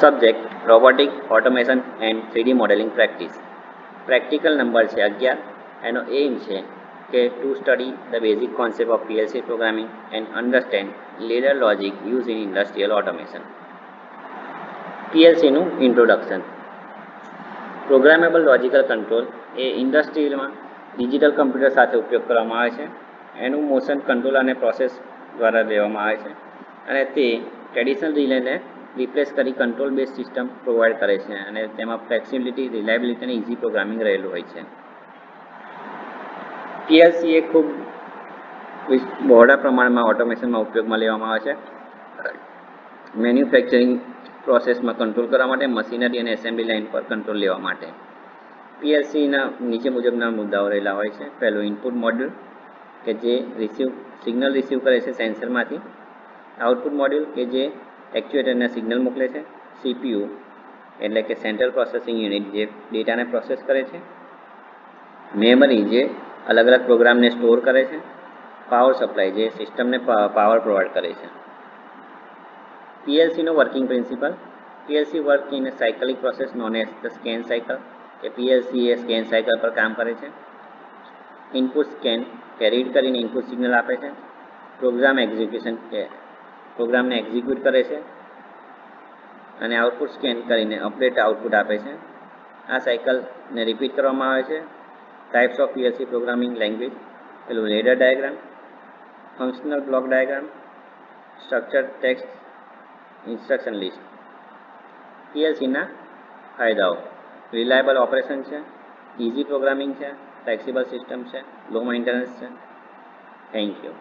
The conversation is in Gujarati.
Subject robotic automation and 3D modelling practice. Practical number છે 11. એનો એમ છે કે to study the basic concept of PLC programming and understand ladder logic use in industrial automation. પીએલસીનું ઇન્ટ્રોડક્શન. પ્રોગ્રામેબલ લોજિકલ કંટ્રોલ એ ઇન્ડસ્ટ્રીમાં ડિજિટલ કમ્પ્યુટર સાથે ઉપયોગ કરવામાં આવે છે. એનું મોશન કંટ્રોલ અને પ્રોસેસ દ્વારા લેવામાં આવે છે અને તે ટ્રેડિશનલ રિલેને રિપ્લેસ કરી કંટ્રોલ બેઝ સિસ્ટમ પ્રોવાઈડ કરે છે અને તેમાં ફ્લેક્સિબિલિટી, રિલાયબિલિટી અને ઇઝી પ્રોગ્રામિંગ રહેલું હોય છે. પીએલસી એ ખૂબ બહોળા પ્રમાણમાં ઓટોમેશનમાં ઉપયોગમાં લેવામાં આવે છે. મેન્યુફેક્ચરિંગ પ્રોસેસમાં કંટ્રોલ કરવા માટે, મશીનરી અને એસેમ્બલી લાઇન પર કંટ્રોલ લેવા માટે. પીએલસીના નીચે મુજબના મુદ્દાઓ રહેલા હોય છે. પહેલું ઇનપુટ મોડ્યુલ કે જે સિગ્નલ રિસીવ કરે છે સેન્સરમાંથી. આઉટપુટ મોડ્યુલ કે જે એક્ચ્યુએટરને સિગ્નલ મોકલે છે. સીપીયુ એટલે કે સેન્ટ્રલ પ્રોસેસિંગ યુનિટ જે ડેટાને પ્રોસેસ કરે છે. મેમરી જે અલગ અલગ પ્રોગ્રામને સ્ટોર કરે છે. પાવર સપ્લાય જે સિસ્ટમને પાવર પ્રોવાઈડ કરે છે. પીએલસીનો working principle. PLC work in a cyclic process known as the scan cycle કે પીએલસી એ સ્કેન સાયકલ પર કામ કરે છે. ઇનપુટ સ્કેન કે રીડ કરીને ઇનપુટ સિગ્નલ આપે છે. પ્રોગ્રામ એક્ઝિક્યુશન કે પ્રોગ્રામને એક્ઝિક્યુટ કરે છે અને આઉટપુટ સ્કેન કરીને અપડેટ આઉટપુટ આપે છે. આ સાયકલને રિપીટ કરવામાં આવે છે. Types of PLC programming language. પેલું ladder diagram, functional block diagram, structured text, instruction list. પીએલસીના ફાયદાઓ. રિલાયબલ ઓપરેશન છે, ઇઝી પ્રોગ્રામિંગ છે, ફ્લેક્સિબલ સિસ્ટમ છે, લો મેન્ટેનન્સ છે. Thank you.